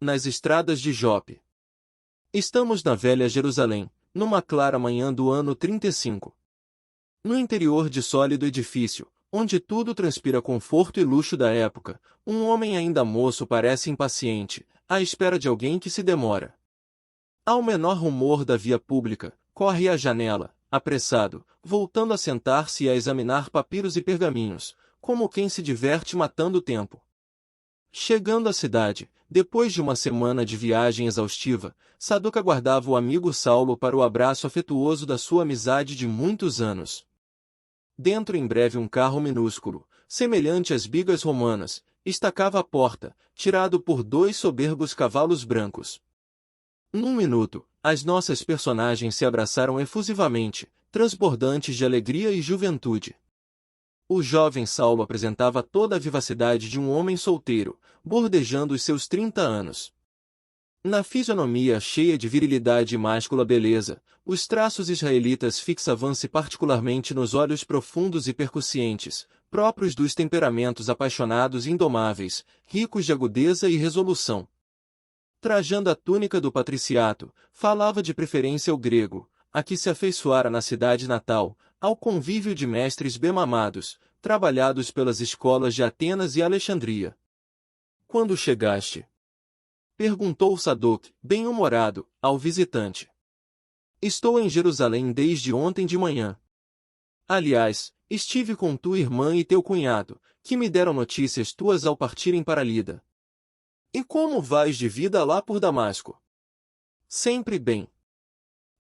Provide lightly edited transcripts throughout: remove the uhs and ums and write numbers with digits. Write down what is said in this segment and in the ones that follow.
nas estradas de Jope. Estamos na velha Jerusalém, numa clara manhã do ano 35. No interior de sólido edifício, onde tudo transpira conforto e luxo da época, um homem ainda moço parece impaciente, à espera de alguém que se demora. Ao menor rumor da via pública, corre à janela, apressado, voltando a sentar-se e a examinar papiros e pergaminhos, como quem se diverte matando o tempo. Chegando à cidade, depois de uma semana de viagem exaustiva, Sadoc aguardava o amigo Saulo para o abraço afetuoso da sua amizade de muitos anos. Dentro em breve um carro minúsculo, semelhante às bigas romanas, estacava à porta, tirado por 2 soberbos cavalos brancos. Num minuto, as nossas personagens se abraçaram efusivamente, transbordantes de alegria e juventude. O jovem Saulo apresentava toda a vivacidade de um homem solteiro, bordejando os seus 30 anos. Na fisionomia cheia de virilidade e máscula beleza, os traços israelitas fixavam-se particularmente nos olhos profundos e percussientes, próprios dos temperamentos apaixonados e indomáveis, ricos de agudeza e resolução. Trajando a túnica do patriciato, falava de preferência o grego, a que se afeiçoara na cidade natal, ao convívio de mestres bem-mamados, trabalhados pelas escolas de Atenas e Alexandria. Quando chegaste? Perguntou Sadoc, bem-humorado, ao visitante. Estou em Jerusalém desde ontem de manhã. Aliás, estive com tua irmã e teu cunhado, que me deram notícias tuas ao partirem para Lida. E como vais de vida lá por Damasco? Sempre bem.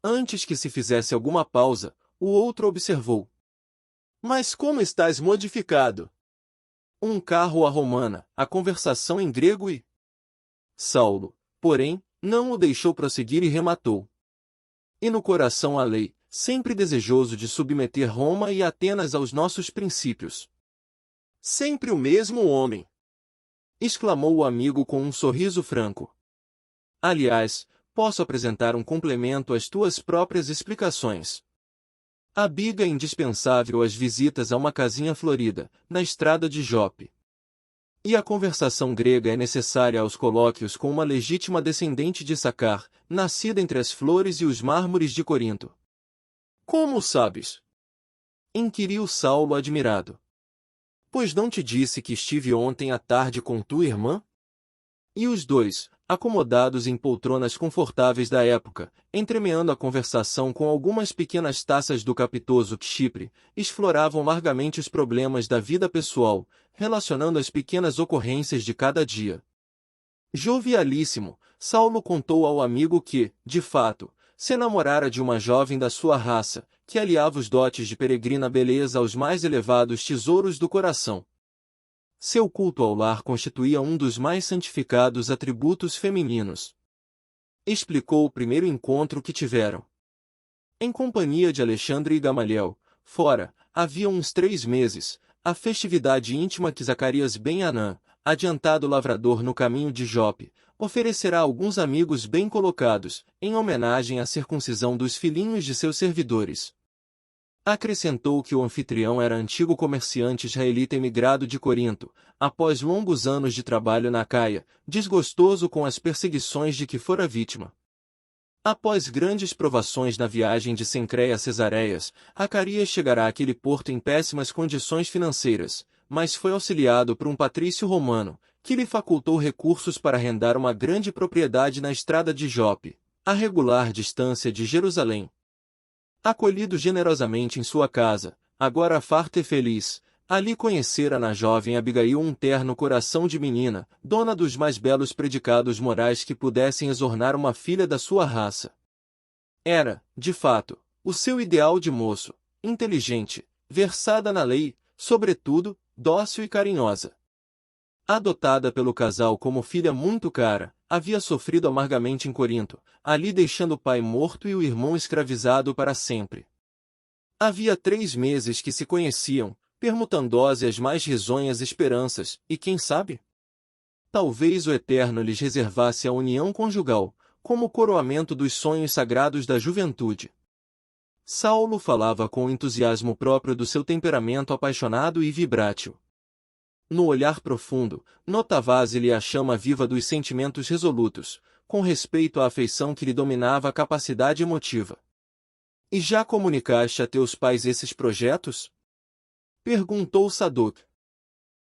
Antes que se fizesse alguma pausa, o outro observou. Mas como estás modificado? Um carro à romana, a conversação em grego e... Saulo, porém, não o deixou prosseguir e rematou. E no coração a lei, sempre desejoso de submeter Roma e Atenas aos nossos princípios. Sempre o mesmo homem! Exclamou o amigo com um sorriso franco. Aliás, posso apresentar um complemento às tuas próprias explicações. A biga é indispensável às visitas a uma casinha florida, na estrada de Jope. E a conversação grega é necessária aos colóquios com uma legítima descendente de Sacar, nascida entre as flores e os mármores de Corinto. Como o sabes? Inquiriu Saulo admirado. Pois não te disse que estive ontem à tarde com tua irmã? E os dois, acomodados em poltronas confortáveis da época, entremeando a conversação com algumas pequenas taças do capitoso Chipre, exploravam largamente os problemas da vida pessoal, relacionando as pequenas ocorrências de cada dia. Jovialíssimo, Saulo contou ao amigo que, de fato, se namorara de uma jovem da sua raça, que aliava os dotes de peregrina beleza aos mais elevados tesouros do coração. Seu culto ao lar constituía um dos mais santificados atributos femininos. Explicou o primeiro encontro que tiveram. Em companhia de Alexandre e Gamaliel, fora, havia uns 3 meses, a festividade íntima que Zacarias ben Anã, adiantado lavrador no caminho de Jope, oferecerá a alguns amigos bem colocados, em homenagem à circuncisão dos filhinhos de seus servidores. Acrescentou que o anfitrião era antigo comerciante israelita emigrado de Corinto, após longos anos de trabalho na Caia, desgostoso com as perseguições de que fora vítima. Após grandes provações na viagem de Cencreia a Cesareias, Zacarias chegará àquele porto em péssimas condições financeiras, mas foi auxiliado por um patrício romano, que lhe facultou recursos para arrendar uma grande propriedade na estrada de Jope, a regular distância de Jerusalém. Acolhido generosamente em sua casa, agora farto e feliz, ali conhecera na jovem Abigail um terno coração de menina, dona dos mais belos predicados morais que pudessem exornar uma filha da sua raça. Era, de fato, o seu ideal de moço, inteligente, versada na lei, sobretudo, dócil e carinhosa. Adotada pelo casal como filha muito cara, havia sofrido amargamente em Corinto, ali deixando o pai morto e o irmão escravizado para sempre. Havia 3 meses que se conheciam, permutando-se as mais risonhas esperanças, e quem sabe? Talvez o Eterno lhes reservasse a união conjugal, como coroamento dos sonhos sagrados da juventude. Saulo falava com o entusiasmo próprio do seu temperamento apaixonado e vibrátil. no olhar profundo, notava-se-lhe a chama viva dos sentimentos resolutos, com respeito à afeição que lhe dominava a capacidade emotiva. E já comunicaste a teus pais esses projetos? Perguntou Sadoc.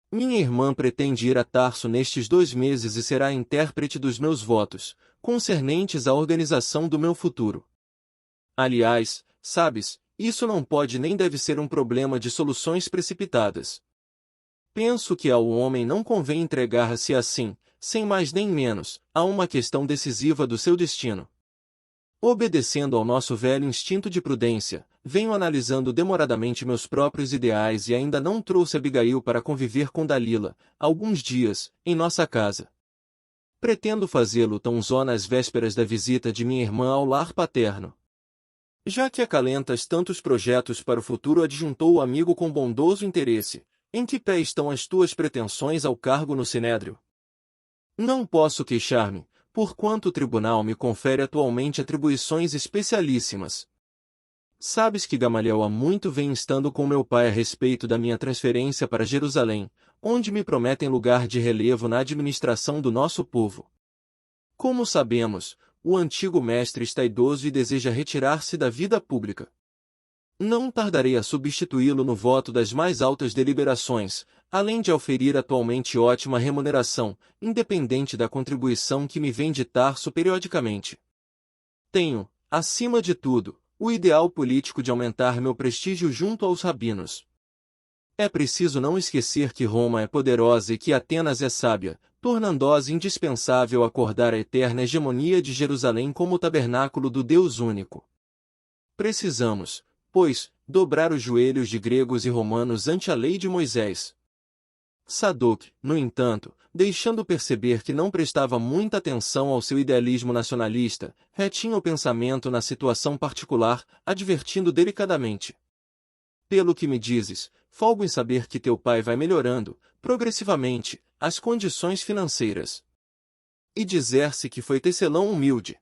Minha irmã pretende ir a Tarso nestes 2 meses e será intérprete dos meus votos, concernentes à organização do meu futuro. Aliás, sabes, isso não pode nem deve ser um problema de soluções precipitadas. Penso que ao homem não convém entregar-se assim, sem mais nem menos, a uma questão decisiva do seu destino. Obedecendo ao nosso velho instinto de prudência, venho analisando demoradamente meus próprios ideais e ainda não trouxe Abigail para conviver com Dalila, alguns dias, em nossa casa. Pretendo fazê-lo tão só nas vésperas da visita de minha irmã ao lar paterno. Já que acalentas tantos projetos para o futuro, adjuntou o amigo com bondoso interesse, em que pé estão as tuas pretensões ao cargo no Sinédrio? Não posso queixar-me, porquanto o tribunal me confere atualmente atribuições especialíssimas. Sabes que Gamaliel há muito vem instando com meu pai a respeito da minha transferência para Jerusalém, onde me prometem lugar de relevo na administração do nosso povo. Como sabemos, o antigo mestre está idoso e deseja retirar-se da vida pública. Não tardarei a substituí-lo no voto das mais altas deliberações, além de oferir atualmente ótima remuneração, independente da contribuição que me vem de Tarso periodicamente. Tenho, acima de tudo, o ideal político de aumentar meu prestígio junto aos rabinos. É preciso não esquecer que Roma é poderosa e que Atenas é sábia, tornando-se indispensável acordar a eterna hegemonia de Jerusalém como tabernáculo do Deus único. Precisamos, pois, dobrar os joelhos de gregos e romanos ante a lei de Moisés. Sadoc, no entanto, deixando perceber que não prestava muita atenção ao seu idealismo nacionalista, retinha o pensamento na situação particular, advertindo delicadamente. Pelo que me dizes, folgo em saber que teu pai vai melhorando, progressivamente, as condições financeiras. E dizer-se que foi tecelão humilde.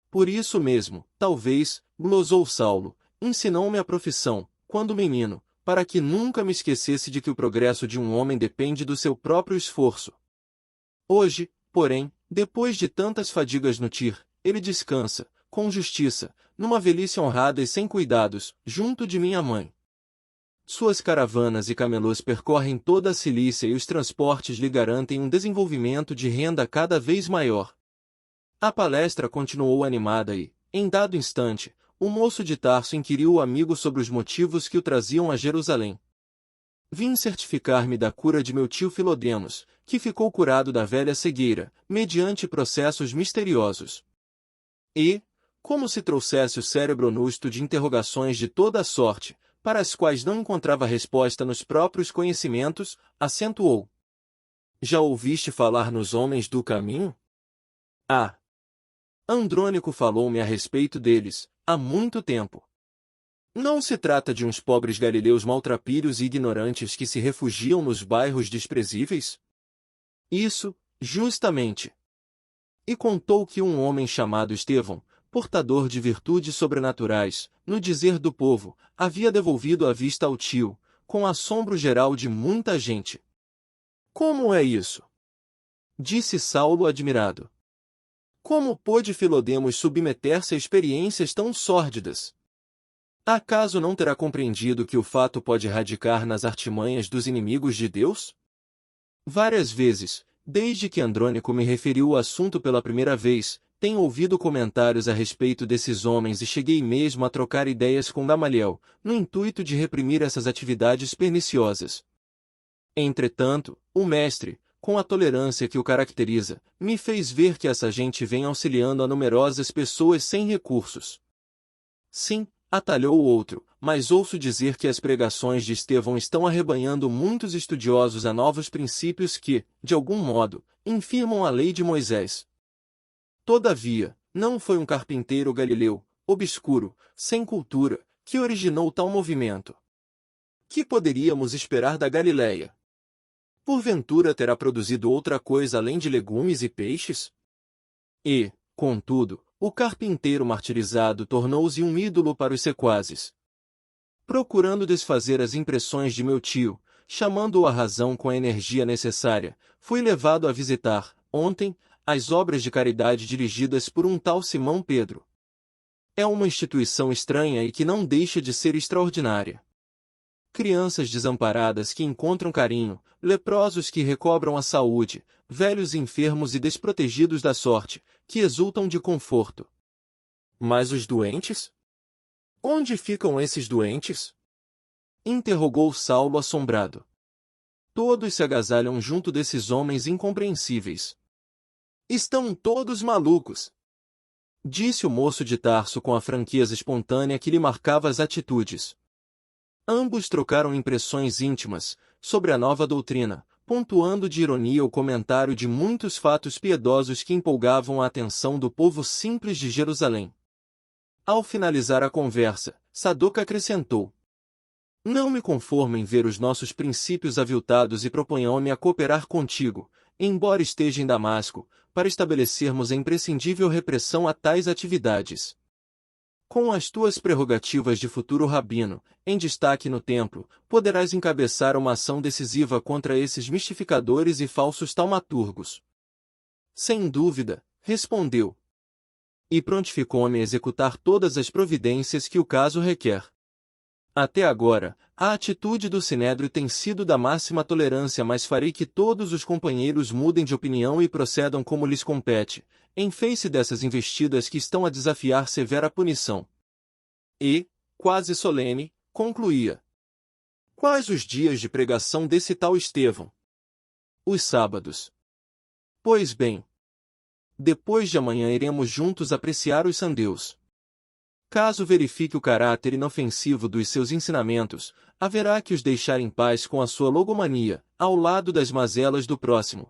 Por isso mesmo, talvez, glosou Saulo, ensinou-me a profissão, quando menino, para que nunca me esquecesse de que o progresso de um homem depende do seu próprio esforço. Hoje, porém, depois de tantas fadigas no Tir, ele descansa, com justiça, numa velhice honrada e sem cuidados, junto de minha mãe. Suas caravanas e camelôs percorrem toda a Cilícia e os transportes lhe garantem um desenvolvimento de renda cada vez maior. A palestra continuou animada e, em dado instante, o moço de Tarso inquiriu o amigo sobre os motivos que o traziam a Jerusalém. Vim certificar-me da cura de meu tio Filodemos, que ficou curado da velha cegueira, mediante processos misteriosos. E, como se trouxesse o cérebro nusto de interrogações de toda a sorte, para as quais não encontrava resposta nos próprios conhecimentos, acentuou. Já ouviste falar nos homens do caminho? Ah! Andrônico falou-me a respeito deles, há muito tempo. Não se trata de uns pobres galileus maltrapilhos e ignorantes que se refugiam nos bairros desprezíveis? Isso, justamente. E contou que um homem chamado Estevão, portador de virtudes sobrenaturais, no dizer do povo, havia devolvido a vista ao tio, com assombro geral de muita gente. Como é isso? Disse Saulo admirado. Como pôde Filodemos submeter-se a experiências tão sórdidas? Acaso não terá compreendido que o fato pode radicar nas artimanhas dos inimigos de Deus? Várias vezes, desde que Andrônico me referiu o assunto pela primeira vez, tenho ouvido comentários a respeito desses homens e cheguei mesmo a trocar ideias com Gamaliel, no intuito de reprimir essas atividades perniciosas. Entretanto, o mestre, com a tolerância que o caracteriza, me fez ver que essa gente vem auxiliando a numerosas pessoas sem recursos. Sim, atalhou o outro, mas ouço dizer que as pregações de Estevão estão arrebanhando muitos estudiosos a novos princípios que, de algum modo, infirmam a lei de Moisés. Todavia, não foi um carpinteiro galileu, obscuro, sem cultura, que originou tal movimento. Que poderíamos esperar da Galileia? Porventura terá produzido outra coisa além de legumes e peixes? E, contudo, o carpinteiro martirizado tornou-se um ídolo para os sequazes. Procurando desfazer as impressões de meu tio, chamando-o à razão com a energia necessária, fui levado a visitar, ontem, as obras de caridade dirigidas por um tal Simão Pedro. É uma instituição estranha e que não deixa de ser extraordinária. Crianças desamparadas que encontram carinho, leprosos que recobram a saúde, velhos enfermos e desprotegidos da sorte, que exultam de conforto. Mas os doentes? Onde ficam esses doentes? Interrogou Saulo assombrado. Todos se agasalham junto desses homens incompreensíveis. Estão todos malucos, disse o moço de Tarso com a franqueza espontânea que lhe marcava as atitudes. Ambos trocaram impressões íntimas sobre a nova doutrina, pontuando de ironia o comentário de muitos fatos piedosos que empolgavam a atenção do povo simples de Jerusalém. Ao finalizar a conversa, Sadoc acrescentou: não me conformo em ver os nossos princípios aviltados e proponho-me a cooperar contigo, embora esteja em Damasco, para estabelecermos a imprescindível repressão a tais atividades. Com as tuas prerrogativas de futuro rabino, em destaque no templo, poderás encabeçar uma ação decisiva contra esses mistificadores e falsos taumaturgos. Sem dúvida, respondeu. E prontificou-me a executar todas as providências que o caso requer. Até agora, a atitude do Sinédrio tem sido da máxima tolerância, mas farei que todos os companheiros mudem de opinião e procedam como lhes compete, em face dessas investidas que estão a desafiar severa punição. E, quase solene, concluía: quais os dias de pregação desse tal Estevão? Os sábados. Pois bem, depois de amanhã iremos juntos apreciar os sandeus. Caso verifique o caráter inofensivo dos seus ensinamentos, haverá que os deixar em paz com a sua logomania, ao lado das mazelas do próximo.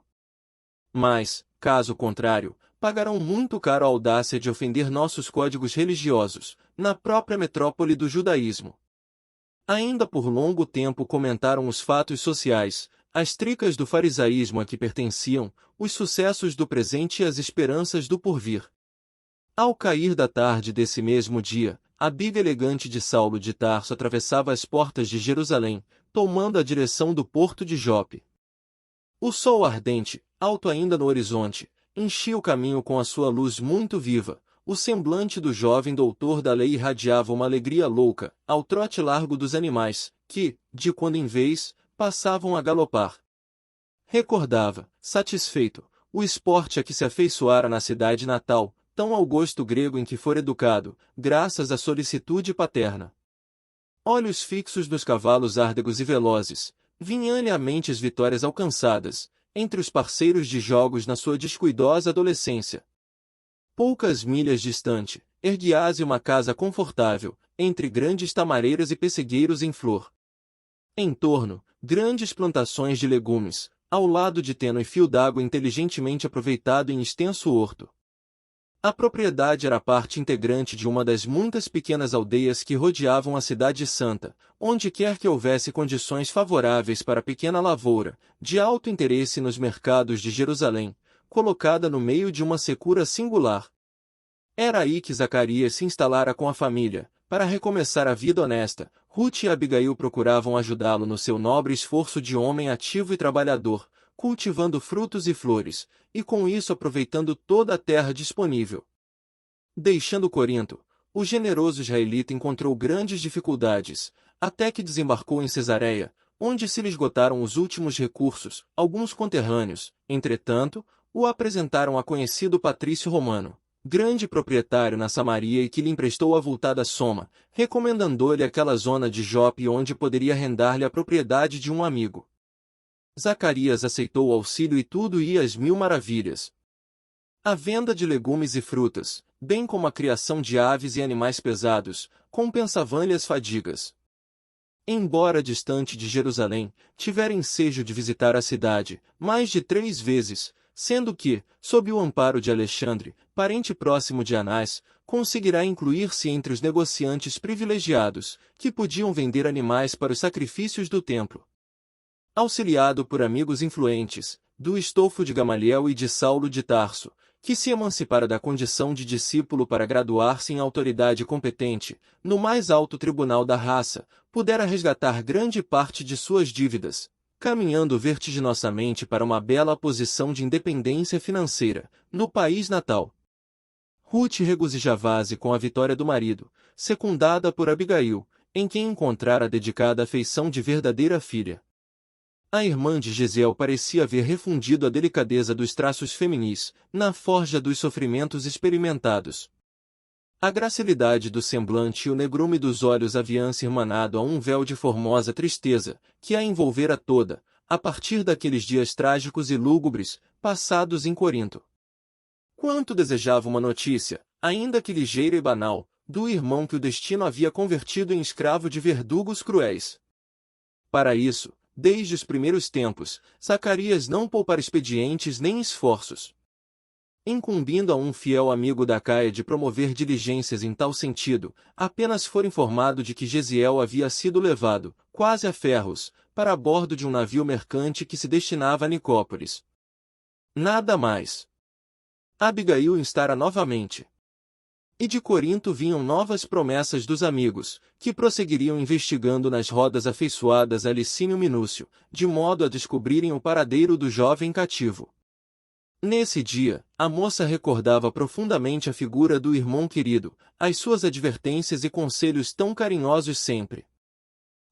Mas, caso contrário, pagarão muito caro a audácia de ofender nossos códigos religiosos, na própria metrópole do judaísmo. Ainda por longo tempo comentaram os fatos sociais, as tricas do farisaísmo a que pertenciam, os sucessos do presente e as esperanças do porvir. Ao cair da tarde desse mesmo dia, a biga elegante de Saulo de Tarso atravessava as portas de Jerusalém, tomando a direção do porto de Jope. O sol ardente, alto ainda no horizonte, enchia o caminho com a sua luz muito viva. O semblante do jovem doutor da lei irradiava uma alegria louca, ao trote largo dos animais, que, de quando em vez, passavam a galopar. Recordava, satisfeito, o esporte a que se afeiçoara na cidade natal, tão ao gosto grego em que fora educado, graças à solicitude paterna. Olhos fixos dos cavalos árdegos e velozes, vinham-lhe à mente as vitórias alcançadas, entre os parceiros de jogos na sua descuidosa adolescência. Poucas milhas distante, erguia-se uma casa confortável, entre grandes tamareiras e pessegueiros em flor. Em torno, grandes plantações de legumes, ao lado de tênue fio d'água inteligentemente aproveitado em extenso horto. A propriedade era parte integrante de uma das muitas pequenas aldeias que rodeavam a cidade santa, onde quer que houvesse condições favoráveis para a pequena lavoura, de alto interesse nos mercados de Jerusalém, colocada no meio de uma secura singular. Era aí que Zacarias se instalara com a família, para recomeçar a vida honesta. Ruth e Abigail procuravam ajudá-lo no seu nobre esforço de homem ativo e trabalhador, cultivando frutos e flores, e com isso aproveitando toda a terra disponível. Deixando Corinto, o generoso israelita encontrou grandes dificuldades, até que desembarcou em Cesareia, onde se lhe esgotaram os últimos recursos. Alguns conterrâneos, entretanto, o apresentaram a conhecido patrício romano, grande proprietário na Samaria e que lhe emprestou avultada soma, recomendando-lhe aquela zona de Jope onde poderia arrendar-lhe a propriedade de um amigo. Zacarias aceitou o auxílio e tudo ia às mil maravilhas. A venda de legumes e frutas, bem como a criação de aves e animais pesados, compensavam-lhe as fadigas. Embora distante de Jerusalém, tivera ensejo de visitar a cidade, mais de 3 vezes, sendo que, sob o amparo de Alexandre, parente próximo de Anás, conseguirá incluir-se entre os negociantes privilegiados, que podiam vender animais para os sacrifícios do templo. Auxiliado por amigos influentes, do estofo de Gamaliel e de Saulo de Tarso, que se emancipara da condição de discípulo para graduar-se em autoridade competente, no mais alto tribunal da raça, pudera resgatar grande parte de suas dívidas, caminhando vertiginosamente para uma bela posição de independência financeira, no país natal. Ruth regozijava-se com a vitória do marido, secundada por Abigail, em quem encontrara dedicada a afeição de verdadeira filha. A irmã de Jesiel parecia haver refundido a delicadeza dos traços feminis, na forja dos sofrimentos experimentados. A gracilidade do semblante e o negrume dos olhos haviam-se irmanado a um véu de formosa tristeza, que a envolvera toda, a partir daqueles dias trágicos e lúgubres, passados em Corinto. Quanto desejava uma notícia, ainda que ligeira e banal, do irmão que o destino havia convertido em escravo de verdugos cruéis. Para isso, desde os primeiros tempos, Zacarias não poupara expedientes nem esforços. Incumbindo a um fiel amigo da Caia de promover diligências em tal sentido, apenas fora informado de que Jesiel havia sido levado, quase a ferros, para bordo de um navio mercante que se destinava a Nicópolis. Nada mais. Abigail instara novamente. E de Corinto vinham novas promessas dos amigos, que prosseguiriam investigando nas rodas afeiçoadas a Licínio Minúcio, de modo a descobrirem o paradeiro do jovem cativo. Nesse dia, a moça recordava profundamente a figura do irmão querido, as suas advertências e conselhos tão carinhosos sempre.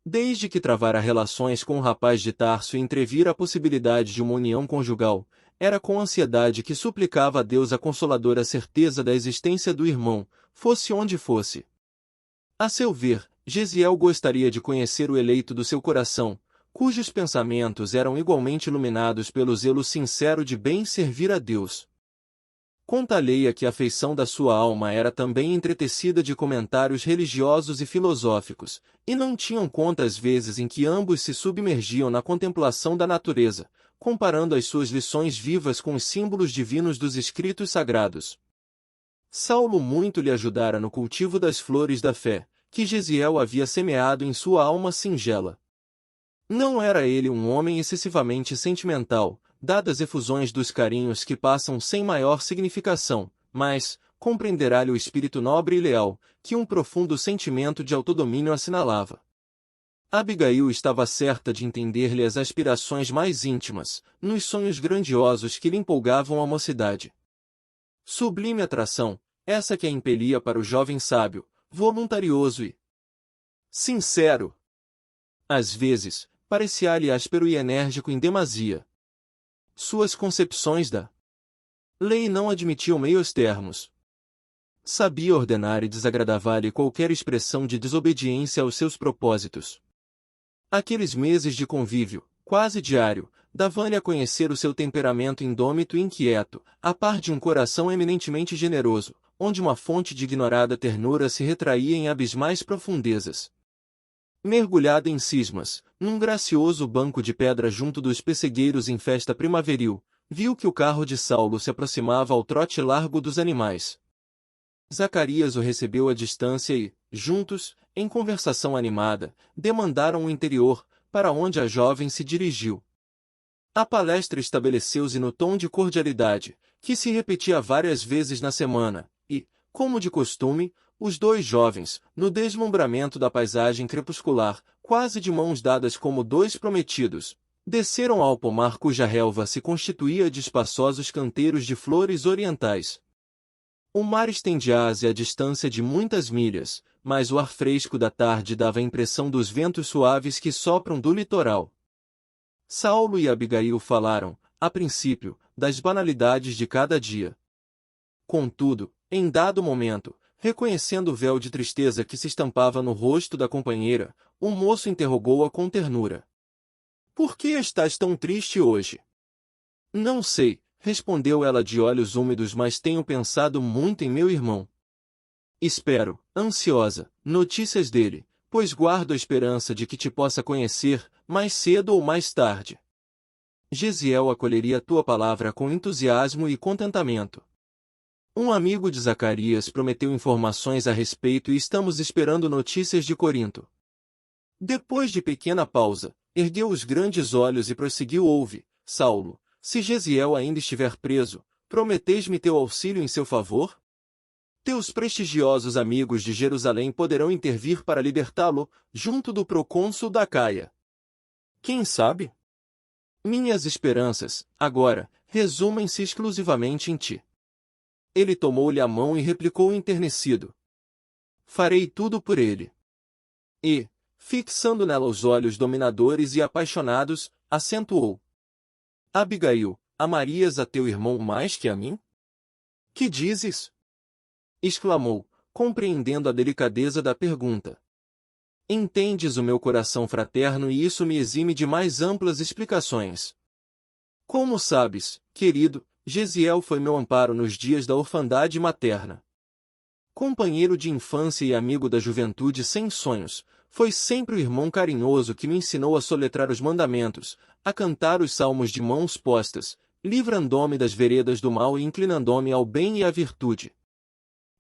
Desde que travara relações com o rapaz de Tarso e entrevira a possibilidade de uma união conjugal, era com ansiedade que suplicava a Deus a consoladora certeza da existência do irmão, fosse onde fosse. A seu ver, Jesiel gostaria de conhecer o eleito do seu coração, cujos pensamentos eram igualmente iluminados pelo zelo sincero de bem servir a Deus. Conta-lhe que a afeição da sua alma era também entretecida de comentários religiosos e filosóficos, e não tinham conta as vezes em que ambos se submergiam na contemplação da natureza, comparando as suas lições vivas com os símbolos divinos dos escritos sagrados. Saulo muito lhe ajudara no cultivo das flores da fé, que Jesiel havia semeado em sua alma singela. Não era ele um homem excessivamente sentimental, dadas efusões dos carinhos que passam sem maior significação, mas compreenderá-lhe o espírito nobre e leal, que um profundo sentimento de autodomínio assinalava. Abigail estava certa de entender-lhe as aspirações mais íntimas, nos sonhos grandiosos que lhe empolgavam a mocidade. Sublime atração, essa que a impelia para o jovem sábio, voluntarioso e sincero. Às vezes, parecia-lhe áspero e enérgico em demasia. Suas concepções da lei não admitiam meios termos. Sabia ordenar e desagradava-lhe qualquer expressão de desobediência aos seus propósitos. Aqueles meses de convívio, quase diário, davam-lhe a conhecer o seu temperamento indômito e inquieto, a par de um coração eminentemente generoso, onde uma fonte de ignorada ternura se retraía em abismais profundezas. Mergulhada em cismas, num gracioso banco de pedra junto dos pessegueiros em festa primaveril, viu que o carro de Saulo se aproximava ao trote largo dos animais. Zacarias o recebeu à distância e, juntos, em conversação animada, demandaram o interior, para onde a jovem se dirigiu. A palestra estabeleceu-se no tom de cordialidade, que se repetia várias vezes na semana, e, como de costume, os dois jovens, no deslumbramento da paisagem crepuscular, quase de mãos dadas como dois prometidos, desceram ao pomar cuja relva se constituía de espaçosos canteiros de flores orientais. O mar estendia-se à distância de muitas milhas, mas o ar fresco da tarde dava a impressão dos ventos suaves que sopram do litoral. Saulo e Abigail falaram, a princípio, das banalidades de cada dia. Contudo, em dado momento, reconhecendo o véu de tristeza que se estampava no rosto da companheira, o moço interrogou-a com ternura. — Por que estás tão triste hoje? — Não sei, respondeu ela de olhos úmidos, mas tenho pensado muito em meu irmão. Espero, ansiosa, notícias dele, pois guardo a esperança de que te possa conhecer, mais cedo ou mais tarde. Jesiel acolheria tua palavra com entusiasmo e contentamento. Um amigo de Zacarias prometeu informações a respeito e estamos esperando notícias de Corinto. Depois de pequena pausa, ergueu os grandes olhos e prosseguiu: ouve, Saulo, se Jesiel ainda estiver preso, prometeis-me teu auxílio em seu favor? Teus prestigiosos amigos de Jerusalém poderão intervir para libertá-lo, junto do procônsul da Acaia. Quem sabe? Minhas esperanças, agora, resumem-se exclusivamente em ti. Ele tomou-lhe a mão e replicou enternecido: farei tudo por ele. E, fixando nela os olhos dominadores e apaixonados, acentuou: Abigail, amarias a teu irmão mais que a mim? Que dizes? Exclamou, compreendendo a delicadeza da pergunta. Entendes o meu coração fraterno e isso me exime de mais amplas explicações. Como sabes, querido, Gesiel foi meu amparo nos dias da orfandade materna. Companheiro de infância e amigo da juventude sem sonhos, foi sempre o irmão carinhoso que me ensinou a soletrar os mandamentos, a cantar os salmos de mãos postas, livrando-me das veredas do mal e inclinando-me ao bem e à virtude.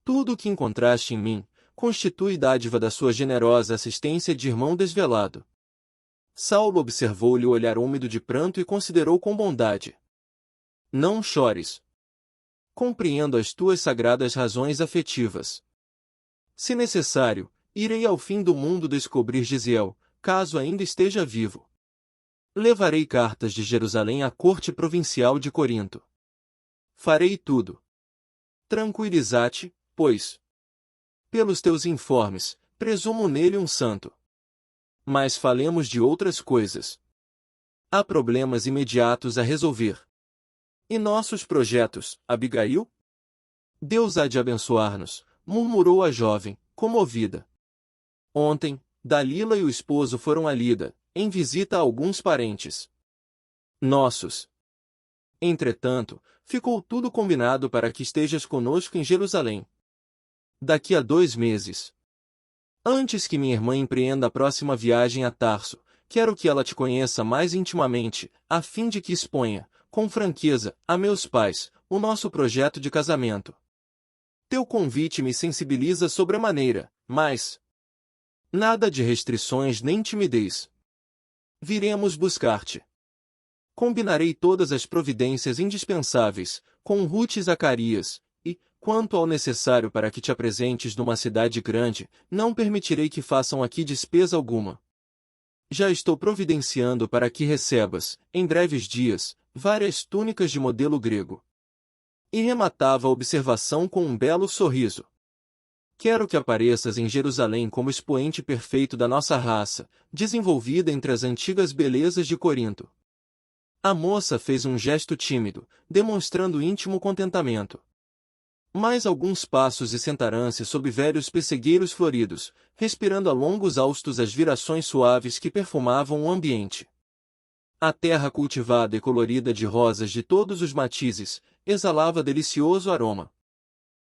Tudo o que encontraste em mim, constitui dádiva da sua generosa assistência de irmão desvelado. Saulo observou-lhe o olhar úmido de pranto e considerou com bondade. Não chores. Compreendo as tuas sagradas razões afetivas. Se necessário, irei ao fim do mundo descobrir Gesiel, caso ainda esteja vivo. Levarei cartas de Jerusalém à corte provincial de Corinto. Farei tudo. Tranquiliza-te, pois, pelos teus informes, presumo nele um santo. Mas falemos de outras coisas. Há problemas imediatos a resolver. E nossos projetos, Abigail? Deus há de abençoar-nos, murmurou a jovem, comovida. Ontem, Dalila e o esposo foram a Lida, em visita a alguns parentes nossos. Entretanto, ficou tudo combinado para que estejas conosco em Jerusalém. Daqui a 2 meses. Antes que minha irmã empreenda a próxima viagem a Tarso, quero que ela te conheça mais intimamente, a fim de que exponha, com franqueza, a meus pais, o nosso projeto de casamento. Teu convite me sensibiliza sobremaneira, mas nada de restrições nem timidez. Viremos buscar-te. Combinarei todas as providências indispensáveis, com Ruth e Zacarias, e, quanto ao necessário para que te apresentes numa cidade grande, não permitirei que façam aqui despesa alguma. Já estou providenciando para que recebas, em breves dias, várias túnicas de modelo grego. E rematava a observação com um belo sorriso. Quero que apareças em Jerusalém como expoente perfeito da nossa raça, desenvolvida entre as antigas belezas de Corinto. A moça fez um gesto tímido, demonstrando íntimo contentamento. Mais alguns passos e sentarão-se sob velhos pessegueiros floridos, respirando a longos haustos as virações suaves que perfumavam o ambiente. A terra cultivada e colorida de rosas de todos os matizes, exalava delicioso aroma.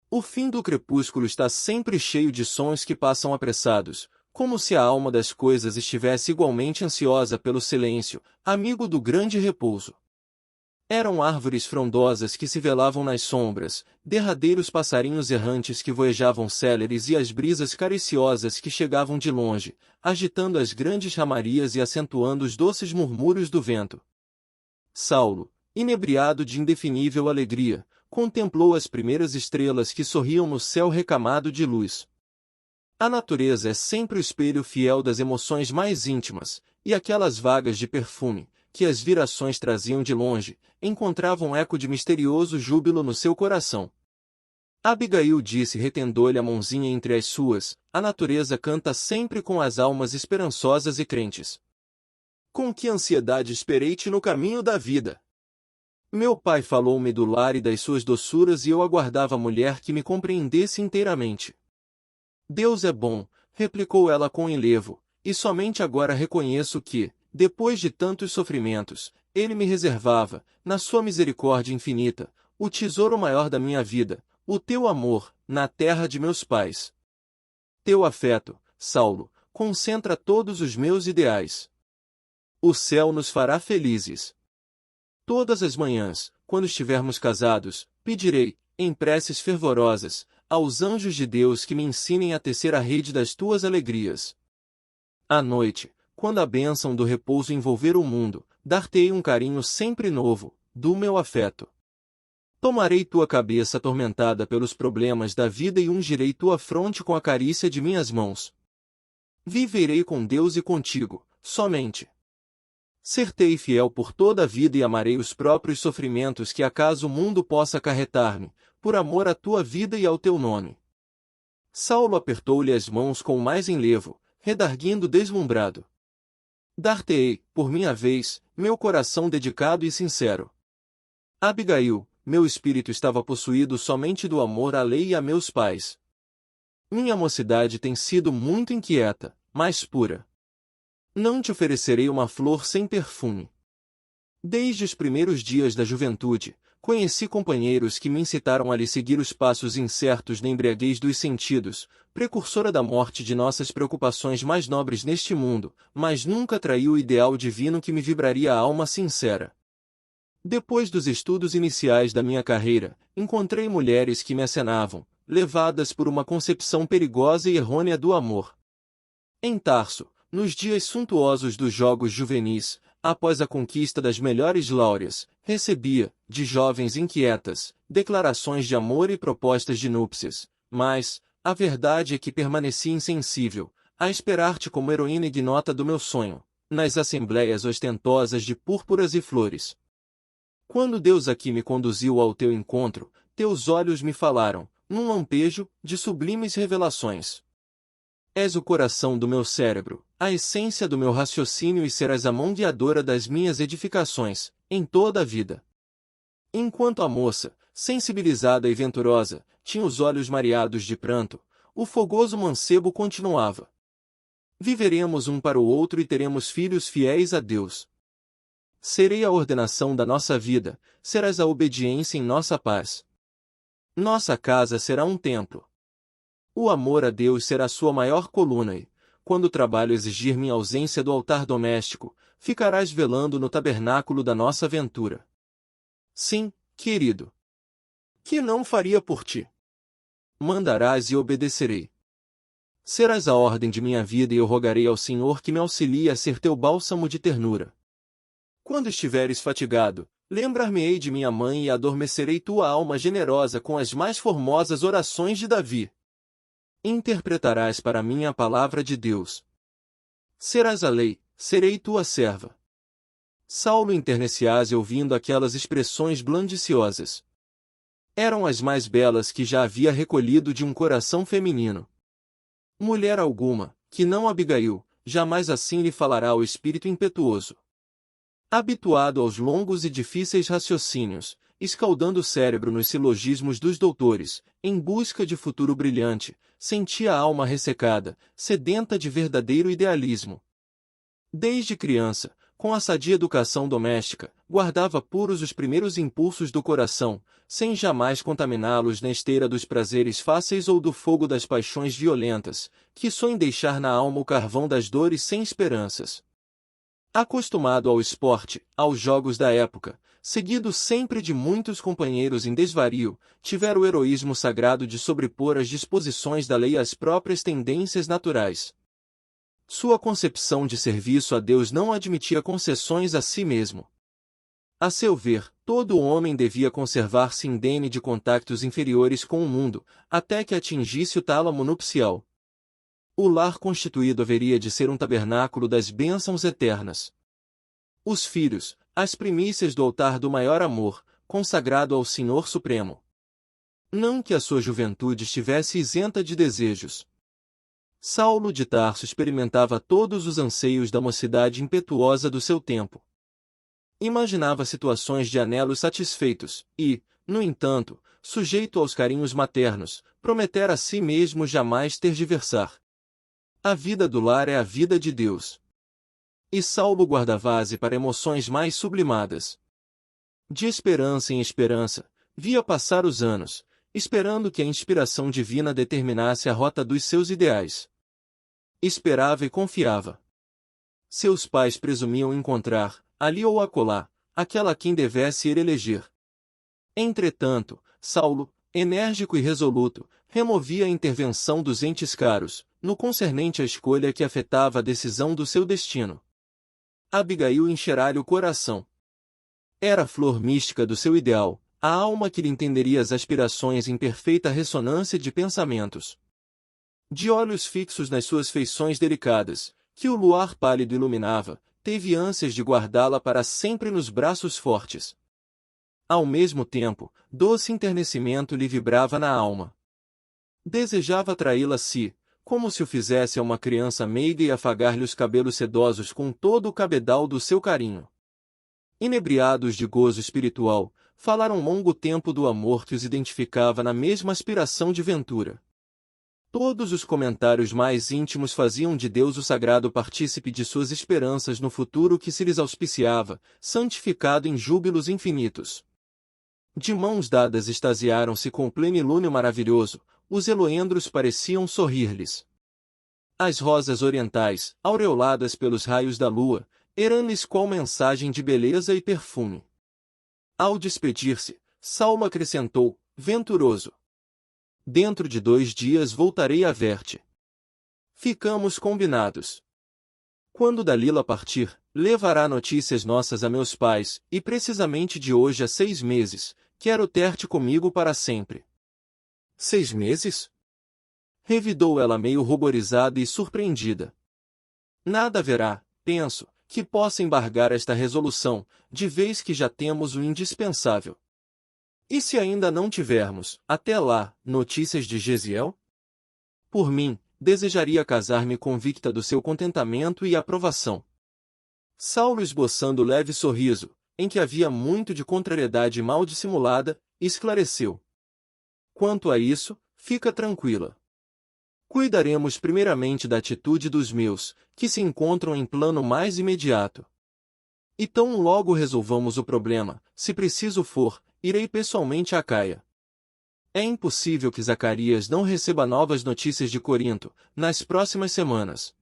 O fim do crepúsculo está sempre cheio de sons que passam apressados, como se a alma das coisas estivesse igualmente ansiosa pelo silêncio, amigo do grande repouso. Eram árvores frondosas que se velavam nas sombras, derradeiros passarinhos errantes que voejavam céleres e as brisas cariciosas que chegavam de longe, agitando as grandes ramarias e acentuando os doces murmúrios do vento. Saulo, inebriado de indefinível alegria, contemplou as primeiras estrelas que sorriam no céu recamado de luz. A natureza é sempre o espelho fiel das emoções mais íntimas, e aquelas vagas de perfume, que as virações traziam de longe, encontravam eco de misterioso júbilo no seu coração. Abigail disse retendo-lhe a mãozinha entre as suas, a natureza canta sempre com as almas esperançosas e crentes. Com que ansiedade esperei-te no caminho da vida! Meu pai falou-me do lar e das suas doçuras e eu aguardava a mulher que me compreendesse inteiramente. Deus é bom, replicou ela com enlevo, e somente agora reconheço que, depois de tantos sofrimentos, ele me reservava, na sua misericórdia infinita, o tesouro maior da minha vida, o teu amor, na terra de meus pais. Teu afeto, Saulo, concentra todos os meus ideais. O céu nos fará felizes. Todas as manhãs, quando estivermos casados, pedirei, em preces fervorosas, aos anjos de Deus que me ensinem a tecer a rede das tuas alegrias. À noite, quando a bênção do repouso envolver o mundo, dar-te-ei um carinho sempre novo, do meu afeto. Tomarei tua cabeça atormentada pelos problemas da vida e ungirei tua fronte com a carícia de minhas mãos. Viverei com Deus e contigo, somente. Ser-te-ei fiel por toda a vida e amarei os próprios sofrimentos que acaso o mundo possa acarretar-me, por amor à tua vida e ao teu nome. Saulo apertou-lhe as mãos com mais enlevo, redarguindo deslumbrado. Dar-te-ei, por minha vez, meu coração dedicado e sincero. Abigail, meu espírito estava possuído somente do amor à lei e a meus pais. Minha mocidade tem sido muito inquieta, mas pura. Não te oferecerei uma flor sem perfume. Desde os primeiros dias da juventude, conheci companheiros que me incitaram a lhe seguir os passos incertos na embriaguez dos sentidos, precursora da morte de nossas preocupações mais nobres neste mundo, mas nunca traí o ideal divino que me vibraria a alma sincera. Depois dos estudos iniciais da minha carreira, encontrei mulheres que me acenavam, levadas por uma concepção perigosa e errônea do amor. Em Tarso, nos dias suntuosos dos Jogos Juvenis, após a conquista das melhores láureas, recebia, de jovens inquietas, declarações de amor e propostas de núpcias, mas, a verdade é que permaneci insensível, a esperar-te como heroína ignota do meu sonho, nas assembleias ostentosas de púrpuras e flores. Quando Deus aqui me conduziu ao teu encontro, teus olhos me falaram, num lampejo, de sublimes revelações. És o coração do meu cérebro, a essência do meu raciocínio e serás a mão guiadora das minhas edificações, em toda a vida. Enquanto a moça, sensibilizada e venturosa, tinha os olhos mareados de pranto, o fogoso mancebo continuava. Viveremos um para o outro e teremos filhos fiéis a Deus. Serei a ordenação da nossa vida, serás a obediência em nossa paz. Nossa casa será um templo. O amor a Deus será sua maior coluna e, quando o trabalho exigir minha ausência do altar doméstico, ficarás velando no tabernáculo da nossa aventura. Sim, querido. Que não faria por ti? Mandarás e obedecerei. Serás a ordem de minha vida e eu rogarei ao Senhor que me auxilie a ser teu bálsamo de ternura. Quando estiveres fatigado, lembrar-me-ei de minha mãe e adormecerei tua alma generosa com as mais formosas orações de Davi. Interpretarás para mim a palavra de Deus. Serás a lei, serei tua serva. Saulo enterneciase ouvindo aquelas expressões blandiciosas. Eram as mais belas que já havia recolhido de um coração feminino. Mulher alguma, que não Abigail, jamais assim lhe falará o espírito impetuoso. Habituado aos longos e difíceis raciocínios, escaldando o cérebro nos silogismos dos doutores, em busca de futuro brilhante, sentia a alma ressecada, sedenta de verdadeiro idealismo. Desde criança, com a sadia educação doméstica, guardava puros os primeiros impulsos do coração, sem jamais contaminá-los na esteira dos prazeres fáceis ou do fogo das paixões violentas, que só em deixar na alma o carvão das dores sem esperanças. Acostumado ao esporte, aos jogos da época, seguido sempre de muitos companheiros em desvario, tivera o heroísmo sagrado de sobrepor as disposições da lei às próprias tendências naturais. Sua concepção de serviço a Deus não admitia concessões a si mesmo. A seu ver, todo homem devia conservar-se indene de contactos inferiores com o mundo, até que atingisse o tálamo nupcial. O lar constituído haveria de ser um tabernáculo das bênçãos eternas. Os filhos, as primícias do altar do maior amor, consagrado ao Senhor Supremo. Não que a sua juventude estivesse isenta de desejos. Saulo de Tarso experimentava todos os anseios da mocidade impetuosa do seu tempo. Imaginava situações de anelos satisfeitos, e, no entanto, sujeito aos carinhos maternos, prometera a si mesmo jamais tergiversar. A vida do lar é a vida de Deus. E Saulo guardava-se para emoções mais sublimadas. De esperança em esperança, via passar os anos, esperando que a inspiração divina determinasse a rota dos seus ideais. Esperava e confiava. Seus pais presumiam encontrar, ali ou acolá, aquela a quem devesse ir eleger. Entretanto, Saulo, enérgico e resoluto, removia a intervenção dos entes caros, no concernente à escolha que afetava a decisão do seu destino. Abigail encherá-lhe o coração. Era a flor mística do seu ideal, a alma que lhe entenderia as aspirações em perfeita ressonância de pensamentos. De olhos fixos nas suas feições delicadas, que o luar pálido iluminava, teve ânsias de guardá-la para sempre nos braços fortes. Ao mesmo tempo, doce enternecimento lhe vibrava na alma. Desejava atraí-la a si, como se o fizesse a uma criança meiga e afagar-lhe os cabelos sedosos com todo o cabedal do seu carinho. Inebriados de gozo espiritual, falaram longo tempo do amor que os identificava na mesma aspiração de ventura. Todos os comentários mais íntimos faziam de Deus o sagrado partícipe de suas esperanças no futuro que se lhes auspiciava, santificado em júbilos infinitos. De mãos dadas extasiaram-se com o plenilúnio maravilhoso, os eloendros pareciam sorrir-lhes. As rosas orientais, aureoladas pelos raios da lua, eram-lhes qual mensagem de beleza e perfume. Ao despedir-se, Salmo acrescentou, venturoso: dentro de 2 dias voltarei a ver-te. Ficamos combinados. Quando Dalila partir, levará notícias nossas a meus pais, e precisamente de hoje a 6 meses, quero ter-te comigo para sempre. 6 meses? Revidou ela meio ruborizada e surpreendida. Nada haverá, penso, que possa embargar esta resolução, de vez que já temos o indispensável. E se ainda não tivermos, até lá, notícias de Gesiel? Por mim, desejaria casar-me convicta do seu contentamento e aprovação. Saulo, esboçando leve sorriso, em que havia muito de contrariedade mal dissimulada, esclareceu: quanto a isso, fica tranquila. Cuidaremos primeiramente da atitude dos meus, que se encontram em plano mais imediato. E tão logo resolvamos o problema, se preciso for, irei pessoalmente a Caia. É impossível que Zacarias não receba novas notícias de Corinto, nas próximas semanas.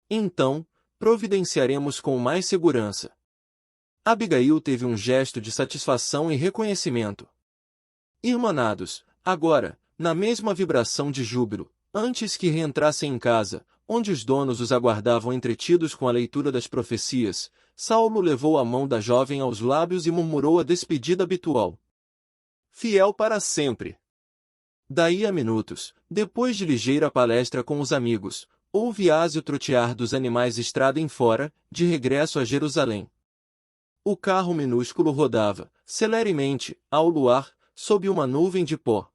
Então, providenciaremos com mais segurança. Abigail teve um gesto de satisfação e reconhecimento. Irmanados, agora, na mesma vibração de júbilo, antes que reentrassem em casa, onde os donos os aguardavam entretidos com a leitura das profecias, Saulo levou a mão da jovem aos lábios e murmurou a despedida habitual: fiel para sempre. Daí a minutos, depois de ligeira palestra com os amigos, ouve-se o trotear dos animais estrada em fora, de regresso a Jerusalém. O carro minúsculo rodava, celeremente, ao luar, sob uma nuvem de pó.